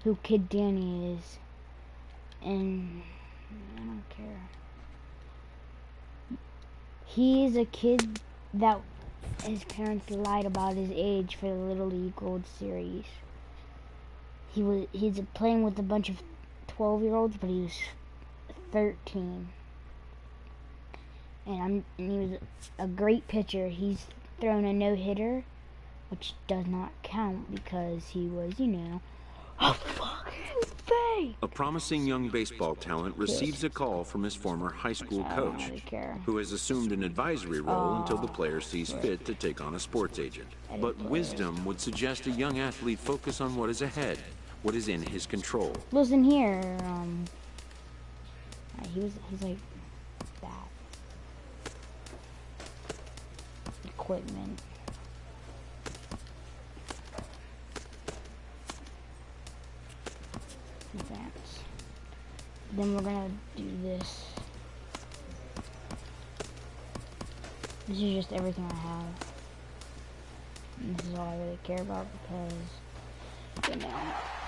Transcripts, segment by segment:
who Kid Danny is. And I don't care. He's a kid that his parents lied about his age for the Little League World Series. He's playing with a bunch of 12-year-olds, but he was 13. And he was a great pitcher. He's thrown a no-hitter, which does not count because he was, a fucking fake. A promising young baseball talent receives a call from his former high school coach, who has assumed an advisory role until the player sees fit to take on a sports agent. But wisdom would suggest a young athlete focus on what is ahead, what is in his control. Listen here, he's like that. Equipment. Advance. Then we're gonna do this. This is just everything I have. And this is all I really care about because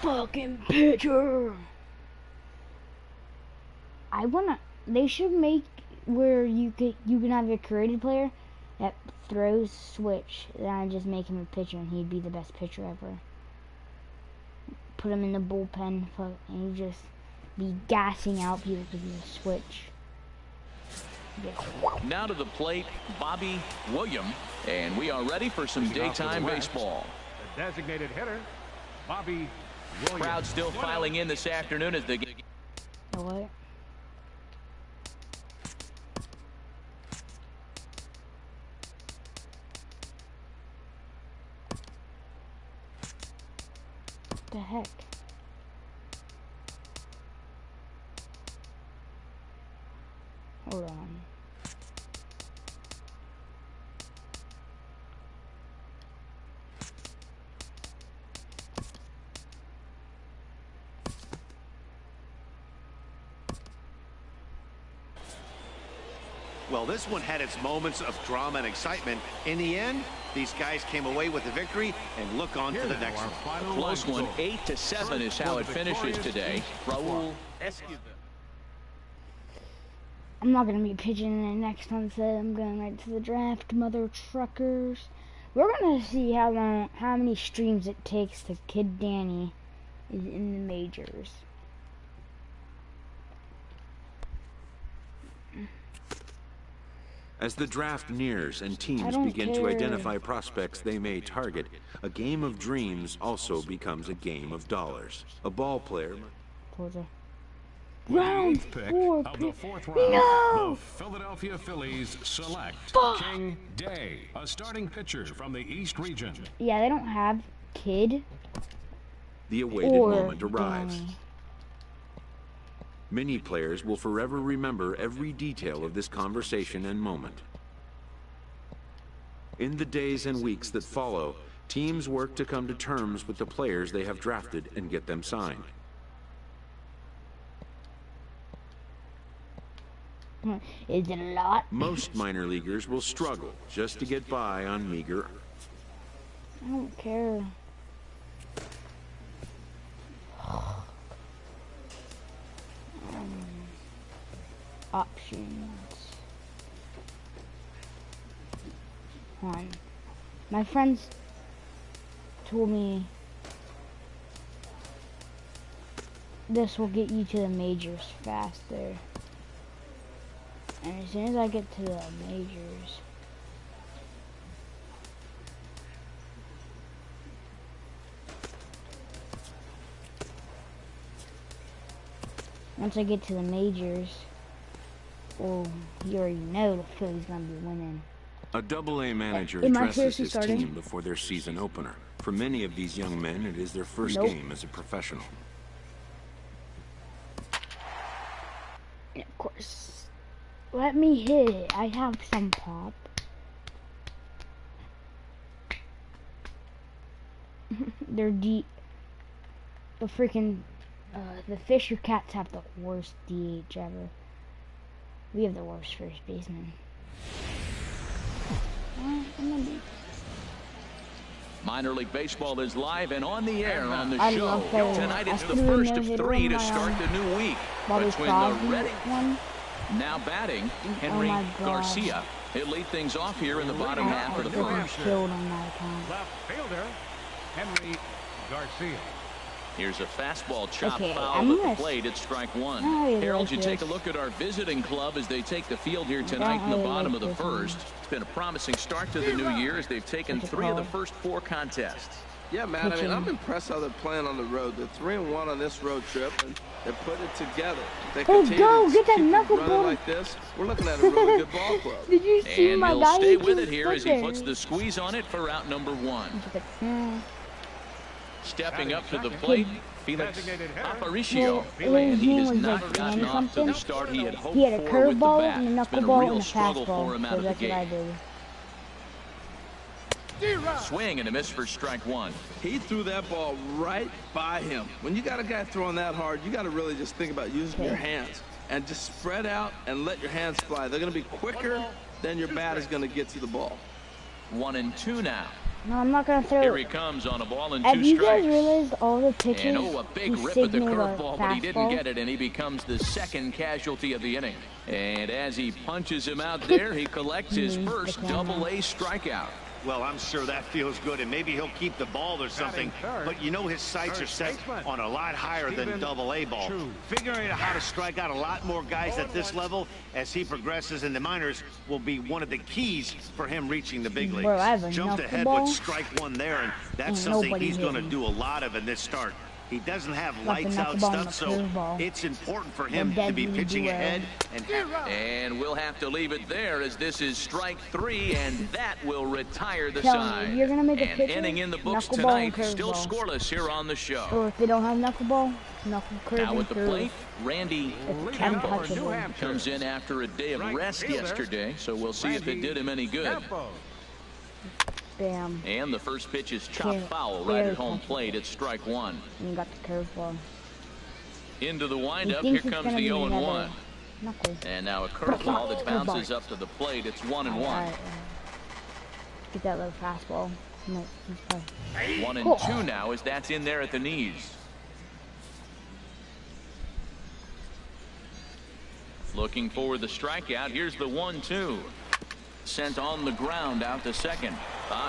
fucking pitcher. They should make where you can have a created player that throws switch, then I just make him a pitcher and he'd be the best pitcher ever. Put him in the bullpen and he'd just be gassing out people because he's a switch. Now to the plate, Bobby Williams, and we are ready for some daytime baseball. The designated hitter, Bobby Williams. Crowd still filing in this afternoon as the game. What? What the heck? Hold on. Well, this one had its moments of drama and excitement. In the end, these guys came away with the victory and look on to the next one. A close one, 8-7 is how it finishes today. Raul Esquivel. I'm not gonna be pitching in the next one, so I'm going right to the draft, mother truckers. We're gonna see how many streams it takes to Kid Danny is in the majors. As the draft nears and teams begin to identify prospects they may target, a game of dreams also becomes a game of dollars. A ball player... Round pick 4 of the 4th round, no! the Philadelphia Phillies select King Day, a starting pitcher from the East region. Yeah, they don't have Kid. The awaited moment arrives. Danny. Many players will forever remember every detail of this conversation and moment. In the days and weeks that follow, teams work to come to terms with the players they have drafted and get them signed. Is it a lot? Most minor leaguers will struggle just to get by on meager. I don't care. Options. My friends told me this will get you to the majors faster. And as soon as I get to the majors, once I get to the majors, well, you already know the Phillies gonna be winning. A Double-A manager Am I addresses seriously his starting? team before their season opener. For many of these young men, it is their first Nope. game as a professional. And of course, let me hit it. I have some pop. They're deep. The freaking, the Fisher Cats have the worst DH ever. We have the worst first baseman. I'm gonna be... Minor League Baseball is live and on the air on the show. Tonight it's the threw first a of no-hitter 3 on to my start the new week Bobby between the Crosby Ready. one. Now batting, Oh Henry my gosh. Garcia. He'll lead things off here in the bottom half of the first. Killed on that account. Left fielder, Henry Garcia. Here's a fastball chop Okay, foul I'm at the gonna- plate. It's strike one. I really Harold, like you take a this. look at our visiting club as they take the field here tonight in the really bottom like of the this one. first. It's been a promising start to the new year as they've taken What's it 3 of the called? first 4 contests. Yeah, man, Pitching. I'm impressed how they're playing on the road. They're 3-1 on this road trip, and they're putting it together. They Let's continue go, to get that keep knuckle running ball. like this. We're looking at a really good ball club. Did you see And my he'll guy? stay He with just it here as stood he there. puts the squeeze on it for out number 1. He's like, hmm. Stepping up to the plate, Felix Designated hitter. Aparicio. Well, And he his has name was not like gotten Danny off to something. the start he had hoped He had a for with the curveball bat. and a It's been a knuckleball real and a struggle fastball. for him out So of the that's what I gate. did. Swing and a miss for strike 1. He threw that ball right by him. When you got a guy throwing that hard, you got to really just think about using your hands and just spread out and let your hands fly. They're going to be quicker than your bat is going to get to the ball. 1-2 now. No, I'm not gonna throw Here it. he comes on a ball and Have 2 you guys strikes. realized all the pitches? And a big he rip at the signaled a curveball, but he didn't fastball? get it, and he becomes the second casualty of the inning. And as he punches him out there, he collects his first double-A strikeout. Well, I'm sure that feels good, and maybe he'll keep the ball or something. But you know his sights are set on a lot higher than double-A ball. Figuring out how to strike out a lot more guys at this level as he progresses in the minors will be one of the keys for him reaching the big leagues. Bro, I have a Jumped ahead knuckleball. with strike 1 there, and that's Ain't something nobody he's going to hitting. do a lot of in this start. He doesn't have Like the lights out knuckleball and stuff, the so curveball. it's important for him The to be deadly pitching duo. ahead. And we'll have to leave it there as this is strike 3, and that will retire the Telling you, side. if you're gonna make a An pitcher, inning in the books knuckleball tonight, and still curveball. scoreless here on the show. Or if they don't have knuckleball, knuckle curve Now and at the through. plate, Randy It's Campbell untouchable. comes in after a day of Right rest fielder, yesterday, so we'll see if it did him any good. Campos. Bam. And the first pitch is chopped Can't foul right barely at home touch it. plate. It's strike 1. And you got the curveball. Into the He windup, thinks here it's comes gonna the be 0-1. another knuckle. And now a curveball that bounces up to the plate. It's 1-1. Alright. Get that little fastball. No, he's probably- 1-2 now as that's in there at the knees. Looking for the strikeout. Here's the 1-2. Sent on the ground out to second.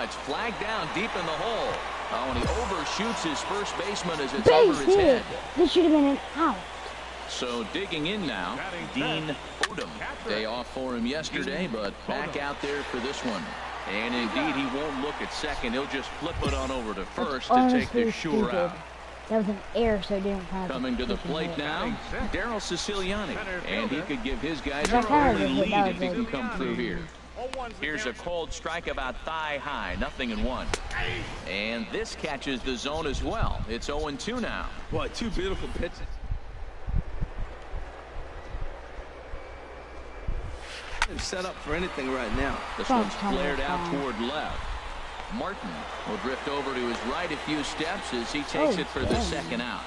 It's flagged down deep in the hole. Oh, and he overshoots his first baseman as it's over Base his hit! head. This should have been an out. So digging in now, Dean Odom. Day off for him yesterday, but back out there for this one. And indeed, he won't look at second. He'll just flip it on over to first to take Honestly the sure stupid. out. That was an error, so I didn't have Coming to the freaking plate hit. now, Daryl Siciliani. And he could give his guys That an kind of early was a hit. lead That if he was can a- come through here. Here's a cold strike about thigh high, 0-1. And this catches the zone as well. It's 0-2 now. Boy, 2 beautiful pitches. They're set up for anything right now. This Don't one's tell me flared it's out fine. toward left. Martin will drift over to his right a few steps as he takes Oh, it for the dang. second out.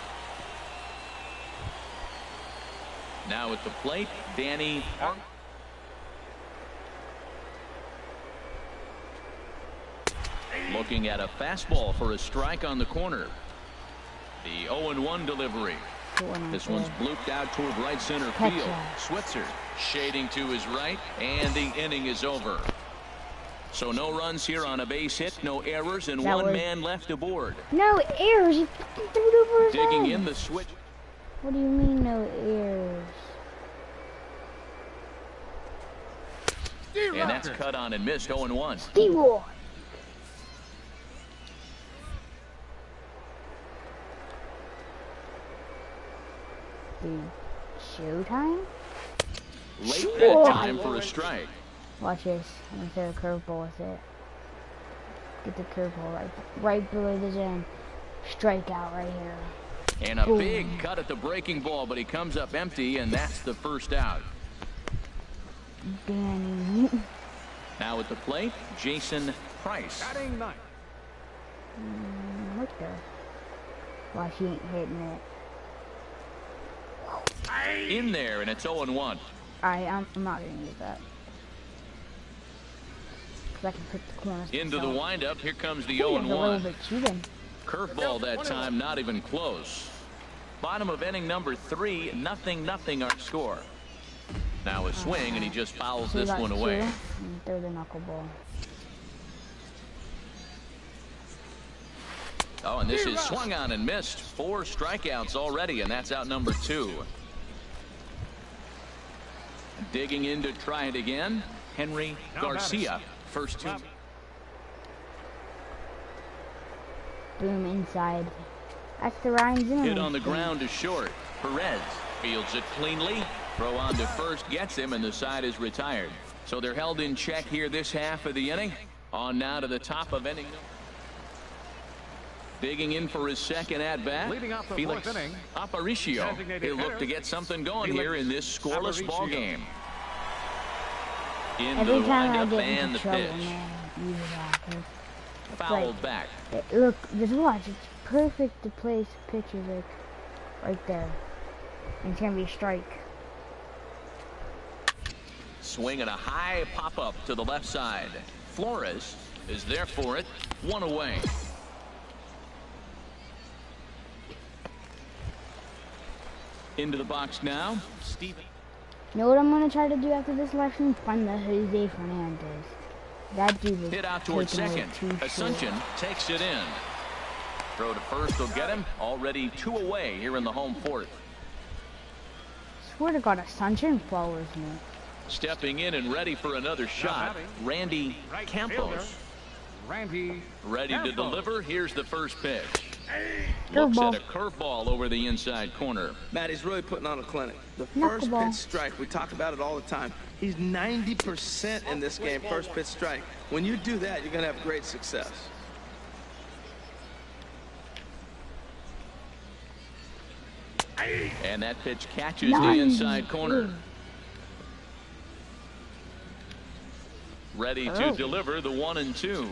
Now at the plate, Danny Hart. Looking at a fastball for a strike on the corner. The 0-1 delivery. This one's blooped out toward right center Catch field. that. Switzer shading to his right, and the inning is over. So no runs here on a base hit, no errors, and That one was- man left aboard. No errors. He fucking threw it over his Digging head. in the switch. What do you mean no errors? And that's cut on and missed 0-1. D-Roy. Dude, showtime? Late that time for a strike. Watch this. I'm gonna throw a curveball with it. Get the curveball right below the zone. Strikeout right here. And a Boom. big cut at the breaking ball, but he comes up empty, and that's the first out. Danny. Now at the plate, Jason Price. Batting ninth. What the? Watch, he ain't hitting it. In there, and it's 0-1. I'm not gonna use that. because I can pick the corners. Into the windup. Here comes the 0-1. Curveball that time, not even close. Bottom of inning number 3, 0-0 our score. Now a swing, and he just fouls this one away. Throw the knuckleball. Oh, and this is swung on and missed. 4 strikeouts already, and that's out number 2. Digging in to try it again, Henry Garcia. First 2. Boom, inside. That's the Ryan Zimmerman. Hit on the ground to short. Perez fields it cleanly. Throw on to first gets him, and the side is retired. So they're held in check here this half of the inning. On now to the top of inning. Digging in for his second at-bat, Felix Aparicio. He'll look to get something going here in this scoreless ball game. Into the windup and the pitch. Fouled back. Look, just watch. It's perfect to place pitches like right there. And it's going to be a strike. Swing and a high pop-up to the left side. Flores is there for it. 1 away. Into the box now, Steven. You know what I'm going to try to do after this live stream? Find the Jose Fernandez. That dude was hit out towards second. Asuncion takes it in. Throw to first will get him. Already 2 away here in the home fourth. Swear to God, Asuncion flowers me. Stepping in and ready for another shot, Randy Campos. Ready to deliver. Here's the first pitch. Looks at a curveball over the inside corner. Matt, he's really putting on a clinic. The first pitch strike, we talk about it all the time. He's 90% in this game, first pitch strike. When you do that, you're going to have great success. And that pitch catches the inside corner. Ready to deliver the 1-2.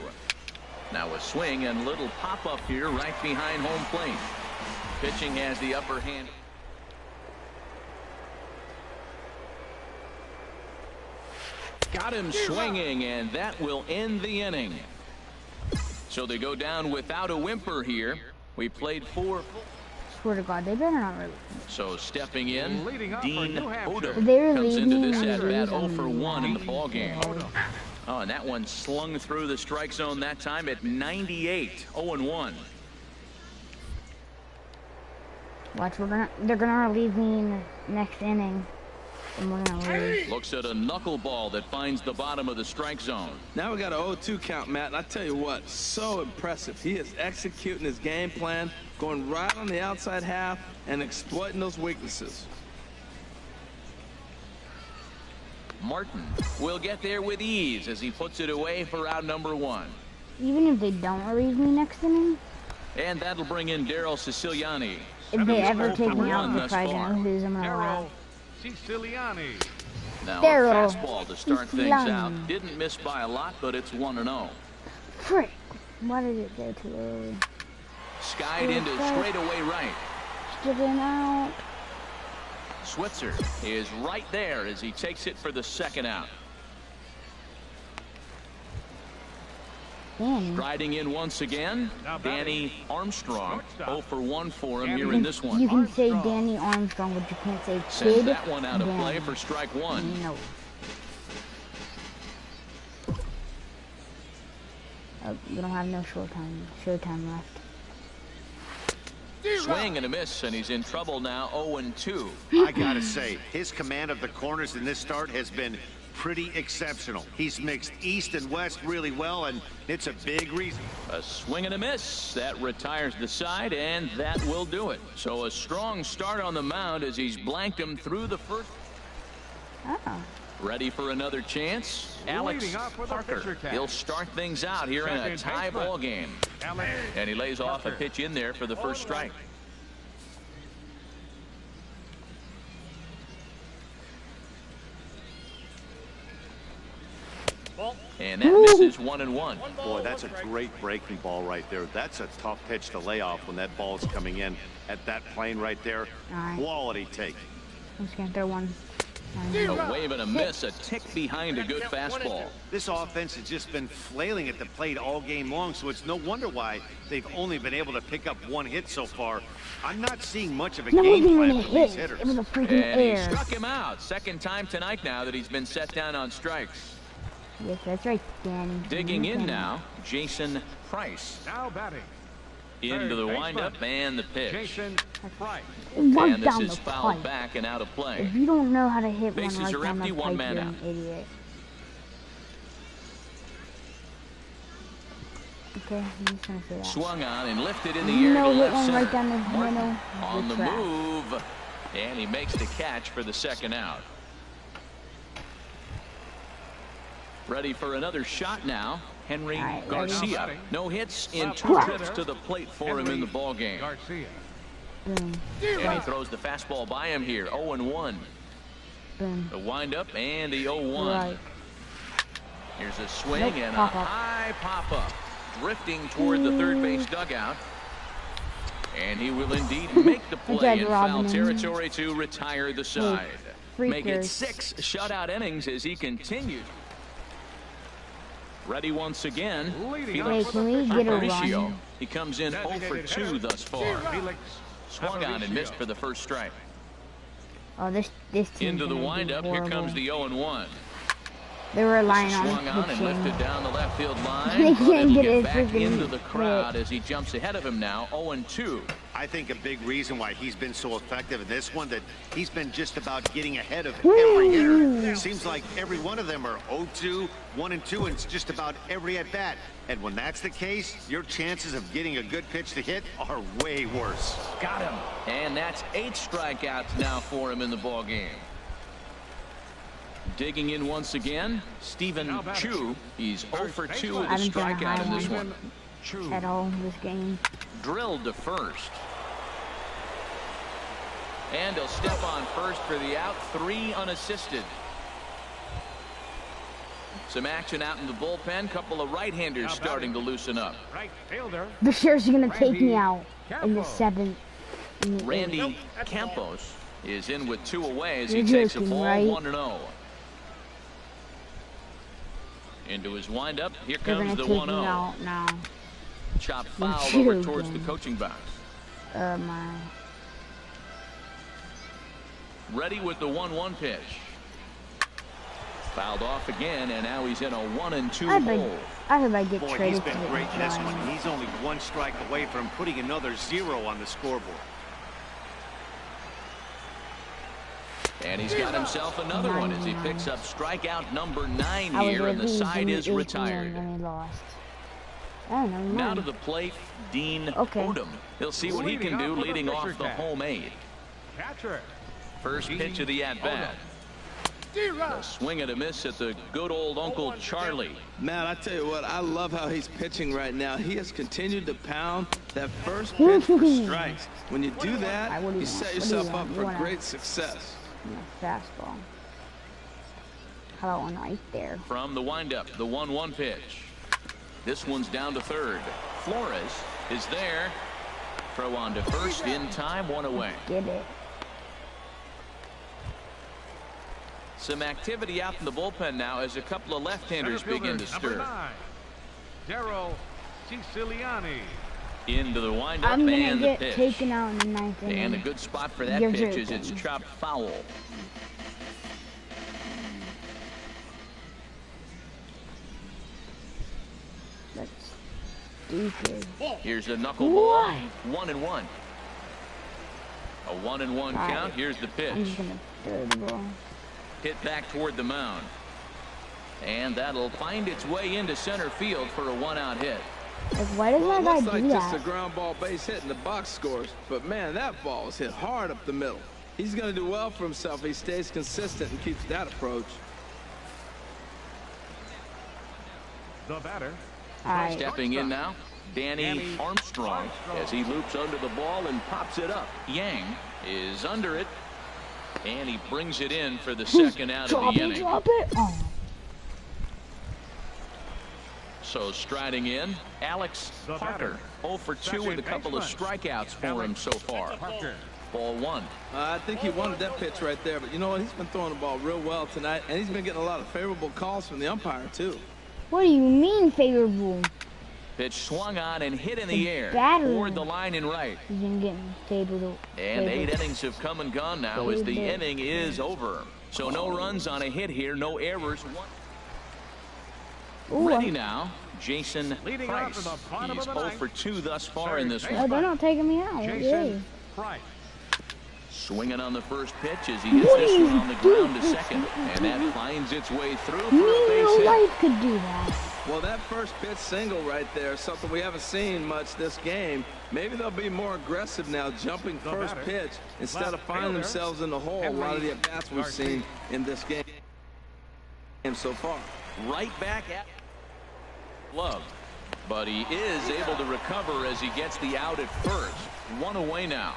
Now a swing and little pop-up here right behind home plate. Pitching has the upper hand. Got him swinging, and that will end the inning. So they go down without a whimper here. We played 4. Swear to God, they better not release. So stepping in, Dean Oder They're comes into this leaving at-bat 0 for 1 in the ball game. Oh, and that one slung through the strike zone that time at 98, 0-1. Watch, they're gonna relieve me in the next inning. And we're gonna lose. Looks at a knuckleball that finds the bottom of the strike zone. Now we got an 0-2 count, Matt, and I tell you what, so impressive. He is executing his game plan, going right on the outside half and exploiting those weaknesses. Martin will get there with ease as he puts it away for out number 1. Even if they don't relieve me next inning? And that'll bring in Daryl Siciliani. If they ever take me out the fight, I know who's I'm gonna laugh. Now a fastball to start things out. Didn't miss by a lot, but it's 1-0. Frick. Why did it go too early? Skied into straightaway right. Stripping out. Switzer is right there as he takes it for the second out. Striding in once again, Danny Armstrong. 0 for 1 for him here in this one. You can say Danny Armstrong, but you can't say Kid. Sends that one out of play for strike 1. No. Oh, we don't have no showtime left. Swing and a miss, and he's in trouble now. 0-2. I gotta say, his command of the corners in this start has been pretty exceptional. He's mixed east and west really well, and it's a big reason. A swing and a miss. That retires the side, and that will do it. So a strong start on the mound as he's blanked him through the first. Ready for another chance? Alex Parker. He'll start things out here in a tie ball game. And he lays off a pitch in there for the first strike. And that misses 1-1. Boy, that's a great breaking ball right there. That's a tough pitch to lay off when that ball's coming in at that plane right there. Right. Quality take. I'm just gonna throw one. A wave and a miss, a tick behind a good fastball. This offense has just been flailing at the plate all game long, so it's no wonder why they've only been able to pick up one hit so far. I'm not seeing much of a game plan for these hitters. It was a freaking And air. he struck him out. Second time tonight now that he's been set down on strikes. Yes, that's right, Danny. Digging in now, Jason Price. Now batting. Into the windup and the pitch. Jason Price. Right And this down is the fouled pipe. back and out of play. If you don't know how to hit one Bases right are down empty, the one pipe, man you're out. an idiot. Okay, I'm just gonna say that. Swung on and lifted in the air No, to hit left one center. right down the Martin middle. on the track. move, and he makes the catch for the second out. Ready for another shot now, Henry right, Garcia. ready. No hits in Left 2 fielder, trips to the plate for him in the ball game. Garcia. Boom, And he throws the fastball by him here, 0-1. boom. The windup and the 0-1. Right. Here's a swing Nope, and a pop-up. high pop-up, drifting toward the third base dugout. And he will indeed make the play Okay, in foul Robin. territory to retire the side. Make it freakers. 6 shutout innings as he continued. Ready once again. Leading Felix Hey, can we get a Aparicio. run? He comes in 0 for 2 thus far. Felix Swung on and Aparicio. missed for the first strike. Oh, this team. Into the windup. Here comes the 0-1. They were relying on Swung on and pitching. lifted down the left field line. They but can't it'll get it back freaking into the crowd hit. as he jumps ahead of him now, 0-2. I think a big reason why he's been so effective in this one, that he's been just about getting ahead of every hitter. Seems like every one of them are 0-2, 1-2, and it's just about every at-bat. And when that's the case, your chances of getting a good pitch to hit are way worse. Got him. And that's 8 strikeouts now for him in the ball game. Digging in once again, Stephen Chu. He's 0 for 2 with a I haven't done a strikeout high in this one. one. Chu. At all this game. Drilled to first. And he'll step on first for the out, 3 unassisted. Some action out in the bullpen. Couple of right-handers starting to loosen up. Right fielder. The Bears are gonna take me Randy out in the Campos. 7th. in the 8th. Randy Campos is in with 2 away as he You're takes a joking, ball, right? 1-0. Into his windup. Here They're comes gonna the take me 1-0. out now. Chop You're foul over towards the joking. coaching box. My. Ready with the 1-1 pitch. Fouled off again, and now he's in a 1-2 hole. I hope I get Boy, he's traded been to the great in this one. Giants. He's only 1 strike away from putting another 0 on the scoreboard. And he's got himself another one as he picks up strikeout number 9 I was here, and the losing side is 8-1 retired. when we lost. I don't know. Now to nine. the plate, Dean Okay. Odom. He'll see what he can do leading off the home 8. Catcher. First pitch of the at-bat. A swing and a miss at the good old Uncle Charlie. Man, I tell you what, I love how he's pitching right now. He has continued to pound that first pitch for strikes. When you do that, What do you you want? set What do yourself you up want? for You wanna- great success. Fastball. How about one right there? From the windup, the 1-1 pitch. This one's down to third. Flores is there. Throw on to first in time, 1 away. Get it. Some activity out in the bullpen now as a couple of left-handers begin to stir. Daryl Siciliani. Into the windup I'm gonna and the get pitch. taken out in the 9th inning. And a good spot for that You're pitch as it's joking. chopped foul. That's stupid. Here's a knuckleball. What? 1-1. A 1-1 right. count. Here's the I'm pitch. just gonna throw the ball. Hit back toward the mound. And that'll find its way into center field for a 1-out hit. Like, why does Well, my it guy looks do like just a that? ground ball base hit in the box scores. But man, that ball was hit hard up the middle. He's going to do well for himself if he stays consistent and keeps that approach. The batter. All right. Stepping in now, Danny Armstrong as he loops under the ball and pops it up. Yang is under it, and he brings it in for the second out of Drop the it, inning. drop it. Oh. So striding in, Alex The Parker. batter. 0 for 2 with a couple of strikeouts for him so far. Parker. Ball 1. I think he wanted that pitch right there, but you know what? He's been throwing the ball real well tonight, and he's been getting a lot of favorable calls from the umpire, too. What do you mean favorable? Pitch swung on and hit in the air toward the line and right. He's been getting favorable. And 8 innings have come and gone now as the inning is over. So no runs on a hit here, no errors. Ready now, Jason Price. He's 0 for 2 thus far in this one. Oh, they're not taking me out. Jason Price. Swinging on the first pitch as he hits this one on the ground to second. And that finds its way through for a base hit. Life could do that. Well, that first pitch single right there, something we haven't seen much this game. Maybe they'll be more aggressive now, jumping first pitch instead of finding themselves in the hole. A lot of the at-bats we've seen in this game so far. Right back at Love. But he is able to recover as he gets the out at first. 1 away now.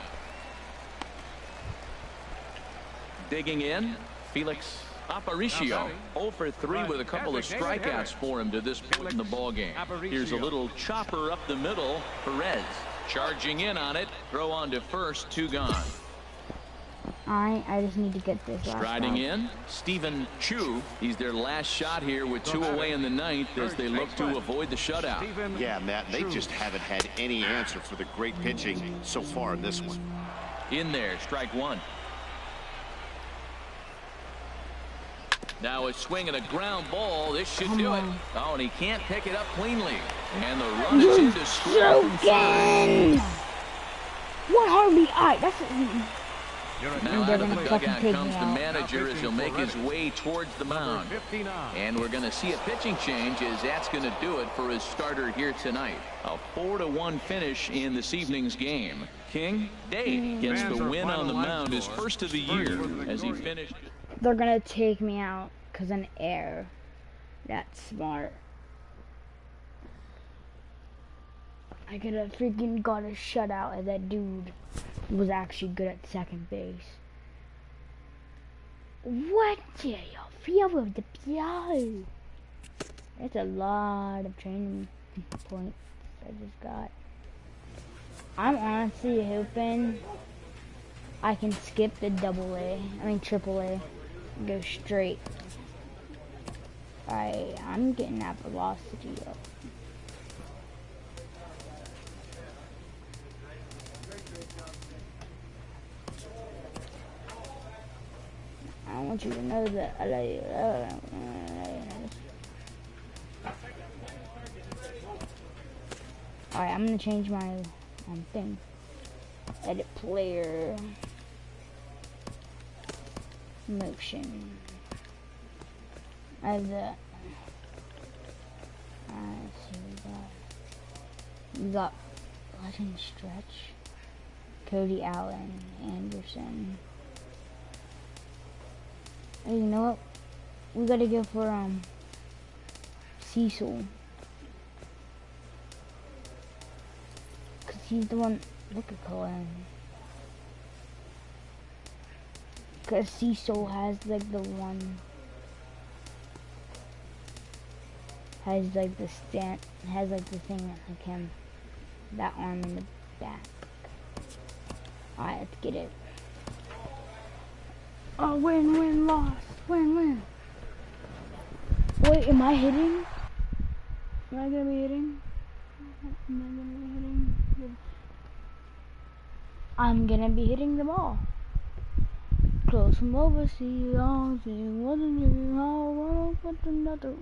Digging in, Felix Aparicio. 0 for 3 with a couple of strikeouts for him to this point in the ballgame. Here's a little chopper up the middle. Perez charging in on it. Throw on to first. 2 gone. I just need to get this last Striding in, Stephen Chu. He's their last shot here with 2 away in the 9th as they look to avoid the shutout. Yeah, Matt, they just haven't had any answer for the great pitching so far in this one. In there, strike 1. Now a swing and a ground ball. This should do it. Oh, and he can't pick it up cleanly. And the run is in to score. What hardly that's now out of the dugout comes the manager as he'll make his way towards the mound. And we're going to see a pitching change as that's going to do it for his starter here tonight. A 4-1 finish in this evening's game. King Day gets the win on the mound, his first of the year as he finished. They're going to take me out because an error. That's smart. I could have freaking got a shutout and that dude was actually good at second base. What do you feel with the PO? That's a lot of training points I just got. I'm honestly hoping I can skip the triple A, and go straight. I'm getting that velocity up. I want you to know that I love you. Alright, I'm gonna change my thing. Edit player. Motion. I have that. Let's see we got Legend Stretch. Cody Allen Anderson. Hey, you know what? We gotta go for Cecil, cause he's the one. Look at Cohen. Cause Cecil has like the one. Has like the has like the thing that like him. That arm in the back. Alright, let's get it. Oh, win, loss. Win. Wait, am I hitting? Am I gonna be hitting? I'm gonna be hitting the ball. Close from overseas, all thing wasn't you. How put another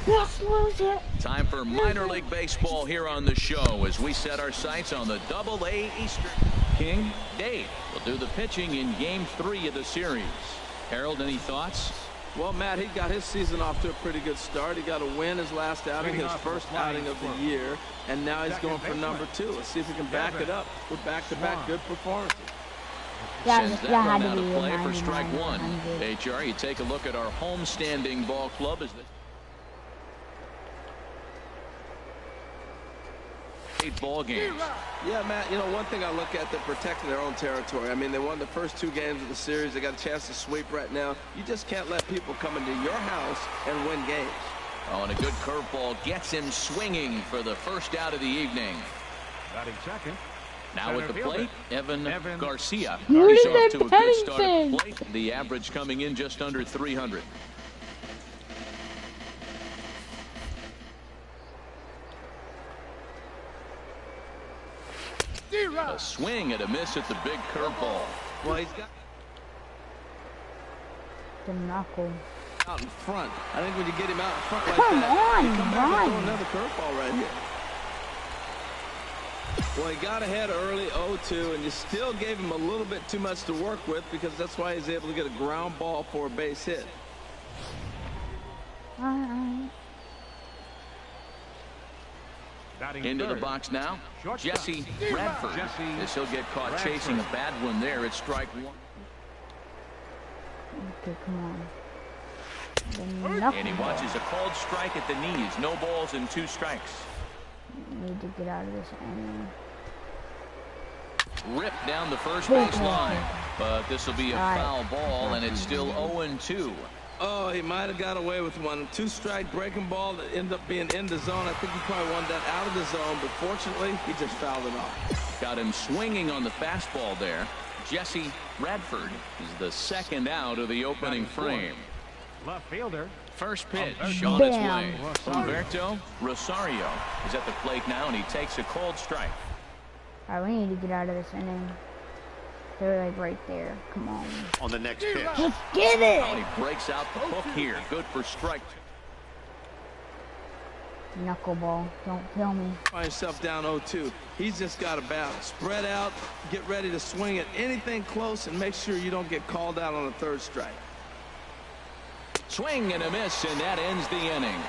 let's lose it. Time for minor league baseball here on the show as we set our sights on the Double-A Eastern. King Day will do the pitching in Game 3 of the series. Harold, any thoughts? Well, Matt, he got his season off to a pretty good start. He got a win his last outing, his first outing of the year, and now he's going for number 2. Let's see if he can back it up with back-to-back good performances. Sends that run out of play for strike 1. HR, you take a look at our home-standing ball club as the 8 ball games. Yeah, Matt, you know, one thing I look at, they're protecting their own territory. I mean, they won the first 2 games of the series. They got a chance to sweep right now. You just can't let people come into your house and win games. Oh, and a good curveball gets him swinging for the first out of the evening. Batting second. Now at the plate, Evan Garcia. Who He's did off that to a good start at the plate. The average coming in just under 300. A swing and a miss at the big curveball. Well, he's got The knuckle. out in front. I think when you get him out in front like Come that, on, you come back and throw Ron. another curveball right here. Well, he got ahead early, 0-2, and you still gave him a little bit too much to work with because that's why he's able to get a ground ball for a base hit. Batting Into the third. box now, Shortstop. Jesse Bradford. As he'll get caught chasing a bad one there at strike one. Okay, come on. The knuckle. And he watches a called strike at the knees. No balls and 2 strikes. Need to get out of this inning. Ripped down the first base line. But this will be a foul ball, and it's still 0-2. Oh, he might have got away with one. 2-strike breaking ball that ended up being in the zone. I think he probably wanted that out of the zone, but fortunately, he just fouled it off. Got him swinging on the fastball there. Jesse Bradford is the second out of the opening frame. Left fielder. First pitch Humberto on its way. Rosario. Humberto Rosario is at the plate now, and he takes a cold strike. All right, we need to get out of this inning. They're like right there. Come on. On the next pitch. Let's get it! Oh, he breaks out the hook here. Good for strike. Knuckleball. Don't kill me. Find yourself down 0-2. He's just got to battle. Spread out, get ready to swing at anything close, and make sure you don't get called out on a 3rd strike. Swing and a miss, and that ends the inning.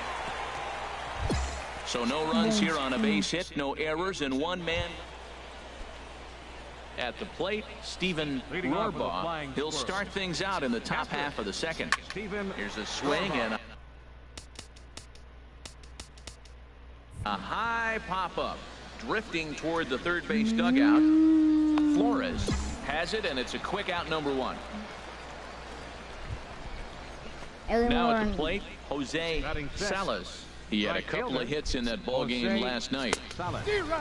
So no runs here on a base hit, no errors, and 1 man at the plate. Stephen Rohrbaugh. He'll start things out in the top half of the second. Here's a swing and a high pop-up, drifting toward the third base dugout. Flores has it, and it's a quick out, number 1. Now at the plate, Jose Salas. He had a couple of hits in that ball game last night.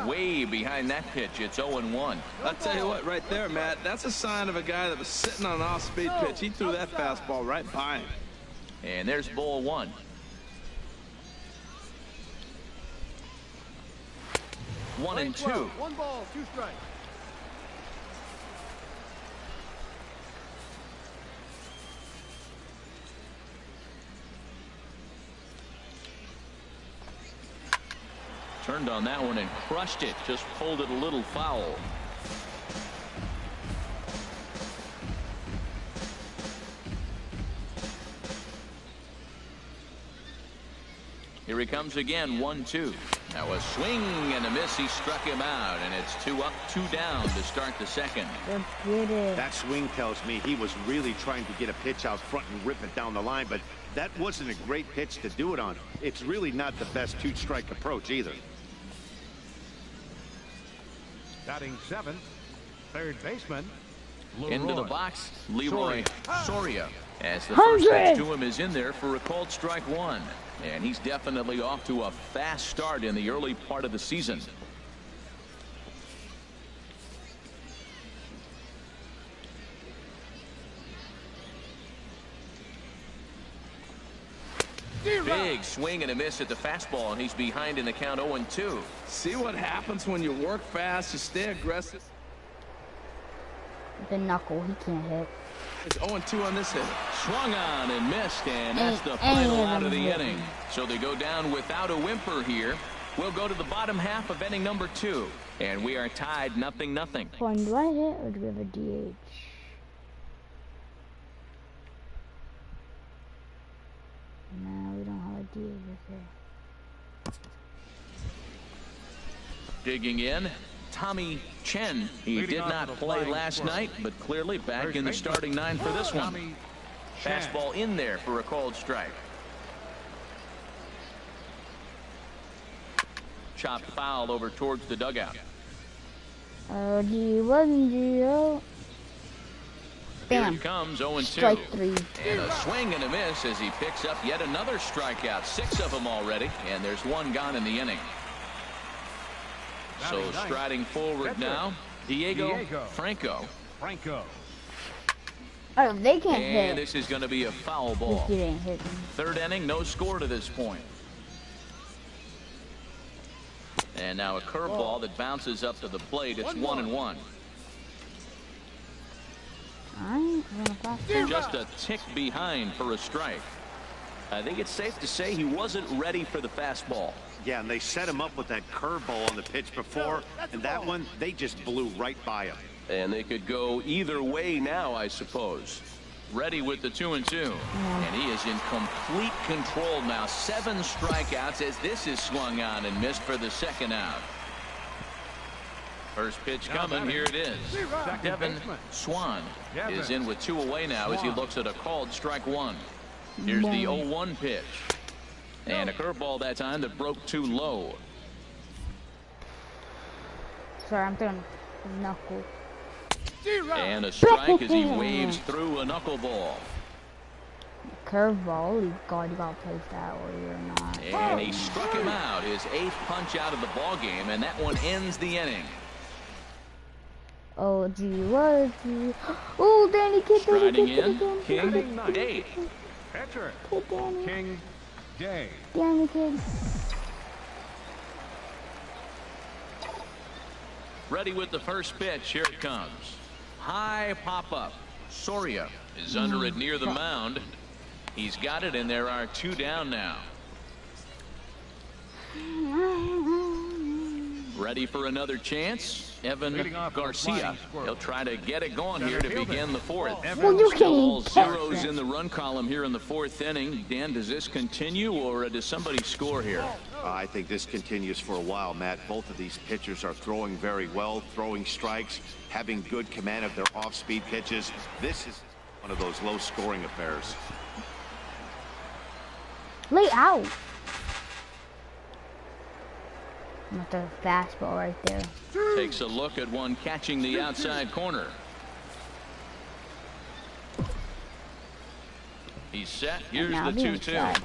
Way behind that pitch, it's 0-1. I'll tell you what, right there, Matt, that's a sign of a guy that was sitting on an off-speed pitch. He threw that fastball right by him. And there's ball 1. One and 2. 1 ball, 2 strikes. Turned on that one and crushed it. Just pulled it a little foul. Here he comes again, 1-2. Now a swing and a miss. He struck him out, and it's 2 up, 2 down to start the second. Let's get it. That swing tells me he was really trying to get a pitch out front and rip it down the line, but that wasn't a great pitch to do it on. It's really not the best 2-strike approach either. Batting 7th, 3rd baseman. Into the Leroy box, Leroy Soria. As the 100. first pitch to him is in there for a called strike 1. And he's definitely off to a fast start in the early part of the season. Big swing and a miss at the fastball, and he's behind in the count 0-2. See what happens when you work fast, you stay aggressive. The knuckle, he can't hit. It's 0-2 on this hit. Swung on and missed, and that's the final out of the inning. So they go down without a whimper here. We'll go to the bottom half of inning number 2, and we are tied 0-0. Fine, do I hit or do we have a DH? No, we don't have a DH here. Digging in, Tommy Chen. He did not play last night, but clearly back in the starting 9 for this one. Fastball in there for a called strike. Chopped foul over towards the dugout. Oh, gee, wasn't Gio? Here it comes, 0-2. Strike 3. And a swing and a miss as he picks up yet another strikeout. 6 of them already, and there's 1 gone in the inning. So striding forward now, Diego Franco. Oh, they can't hit. And this is going to be a foul ball. He didn't hit me. 3rd inning, no score to this point. And now a curveball that bounces up to the plate. It's 1-1. Just a tick behind for a strike. I think it's safe to say he wasn't ready for the fastball. Yeah, and they set him up with that curveball on the pitch before, and that one, they just blew right by him. And they could go either way now, I suppose. Ready with the 2-2. And he is in complete control now. 7 strikeouts as this is swung on and missed for the 2nd out. First pitch coming. Here it is. Devin Swan is in with 2 away now as he looks at a called strike 1. Here's the 0-1 pitch. And a curveball that time that broke too low. Sorry, I'm throwing a knuckle. And a strike as he waves through a knuckleball. Curveball, you gotta place that or you're not. And he struck him out, his 8th punch out of the ball game, and that one ends the inning. Oh, gee, what? Oh, Danny Kid, striding in, King Day. Pitcher, King Day. Danny Kid. Ready with the first pitch. Here it comes. High pop-up. Soria is under it near the mound. He's got it, and there are 2 down now. Ready for another chance. Evan Garcia. He'll try to get it going here to begin the 4th. Well, you Still all zeros in the run column here in the 4th inning. Dan, does this continue, or does somebody score here? I think this continues for a while, Matt. Both of these pitchers are throwing very well, throwing strikes, having good command of their off-speed pitches. This is one of those low-scoring affairs. Lay out. With the fastball right there. Takes a look at one catching the outside corner. He's set. Here's the 2-2.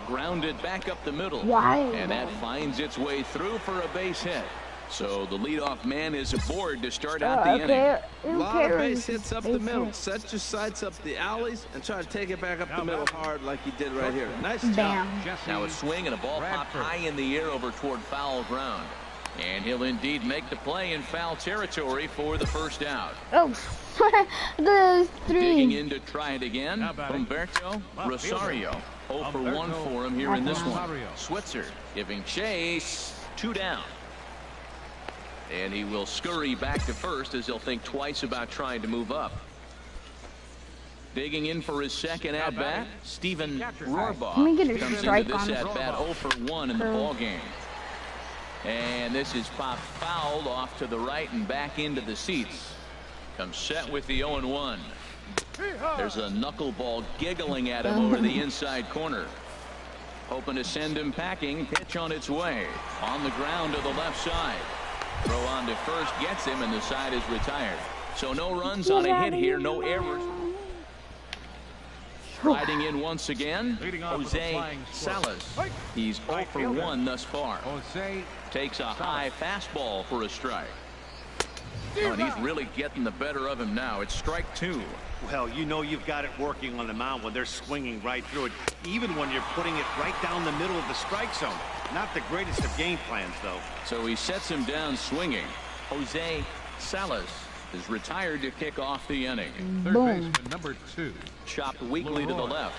Grounded back up the middle. Why? And that finds its way through for a base hit. So the leadoff man is aboard to start out the inning. A lot of base hits up the middle. Set your sights up the alleys and try to take it back up the middle hard like he did right here. Nice job. Now a swing and a ball popped high in the air over toward foul ground. And he'll indeed make the play in foul territory for the first out. Oh, the 3. Digging in to try it again. Humberto Rosario. 0 for 1 for him here in this one. Switzer giving chase. 2 down. And he will scurry back to first as he'll think twice about trying to move up. Digging in for his 2nd at-bat, Steven Rohrbaugh comes into this at-bat 0 for 1 in the ballgame. And this is popped fouled off to the right and back into the seats. Comes set with the 0-1. There's a knuckleball giggling at him over the inside corner. Hoping to send him packing. Pitch on its way. On the ground to the left side. Throw on to first gets him, and the side is retired. So no runs on a hit here, no errors. Riding in once again, Jose Salas. He's 0 for 1 thus far. Takes a high fastball for a strike. Oh, and he's really getting the better of him now. It's strike 2. Well, you know you've got it working on the mound when they're swinging right through it, even when you're putting it right down the middle of the strike zone. Not the greatest of game plans, though. So he sets him down swinging. Jose Salas is retired to kick off the inning. Third baseman number 2. Chopped weakly to the left.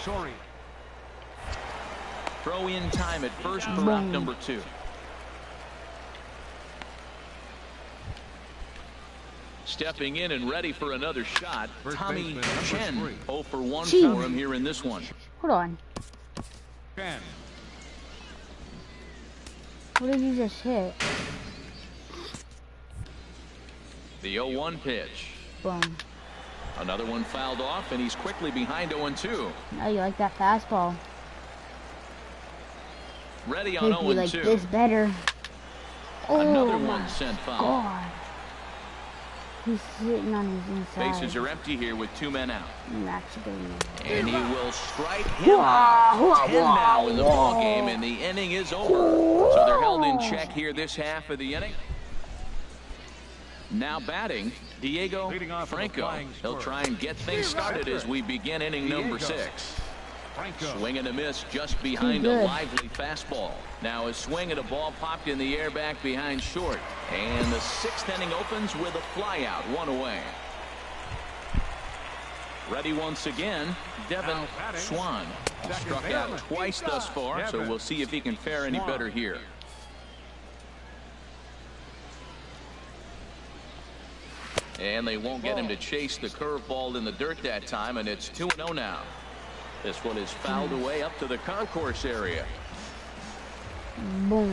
Sorry. Throw in time at first for out number 2. Stepping in and ready for another shot, Tommy Chen. 0 for 1 for him here in this one. Hold on. Chen. What did you just hit? The 0-1 pitch. Boom. Another one fouled off, and he's quickly behind 0-2. Oh, you like that fastball? Ready on 0-2. You like this better. Oh, another one sent foul. God. He's sitting on his inside. Bases are empty here with 2 men out. And he will strike him out. 10 now in the ball game, and the inning is over. So they're held in check here this half of the inning. Now batting, Diego Franco. He'll try and get things started as we begin inning number 6. Swing and a miss just behind a lively fastball. Now a swing and a ball popped in the air back behind short. And the 6th inning opens with a flyout, 1 away. Ready once again, Devin Swan. Struck out twice thus far, so we'll see if he can fare any better here. And they won't get him to chase the curveball in the dirt that time, and it's 2-0 now. This one is fouled away up to the concourse area. Boom.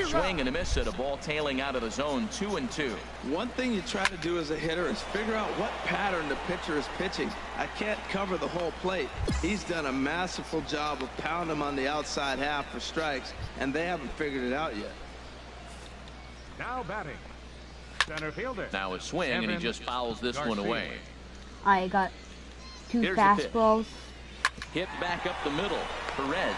Swing and a miss at a ball tailing out of the zone, 2-2. One thing you try to do as a hitter is figure out what pattern the pitcher is pitching. I can't cover the whole plate. He's done a masterful job of pounding him on the outside half for strikes, and they haven't figured it out yet. Now batting, center fielder. Now a swing, and he just fouls this one away. I got 2 fastballs. Hit back up the middle. Perez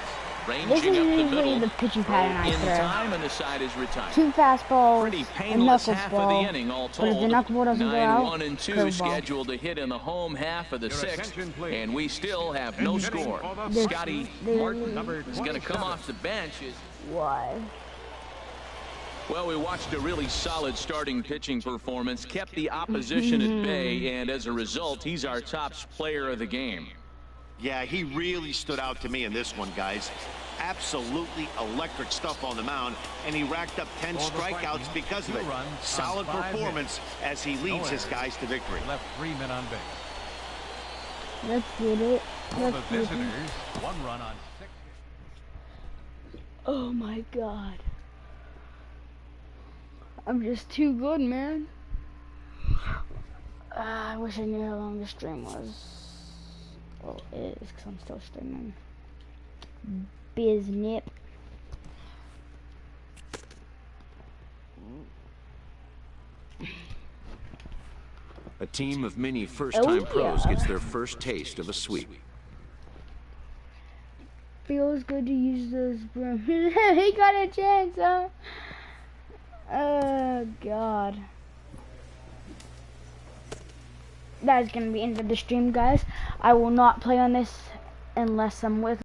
ranging This is up the usually middle. the pitching pattern I In throw. time, and the side is retired. 2 fastballs, Pretty a painless half of the knuckleball. inning all But if the told. knuckleball doesn't go 9, out, 1 and 2 curveball. scheduled to hit in the home half of the 6th, and we still have no score. Scotty Martin is going to come off the bench. Why? Well, we watched a really solid starting pitching performance, kept the opposition at bay, and as a result, he's our top player of the game. Yeah, he really stood out to me in this one, guys. Absolutely electric stuff on the mound, and he racked up 10 strikeouts because of it. Solid performance as he leads his guys to victory. Left 3 men on base. Let's get it. For the Let's get it. visitors, 1 run on 6. Oh my god. I'm just too good, man. I wish I knew how long the stream was. Well, it is, because I'm still streaming. Biznip. A team of many first-time pros yeah. gets their first taste of a sweep. Feels good to use those brooms. He got a chance, huh? Oh, God. That is going to be the end of the stream, guys. I will not play on this unless I'm with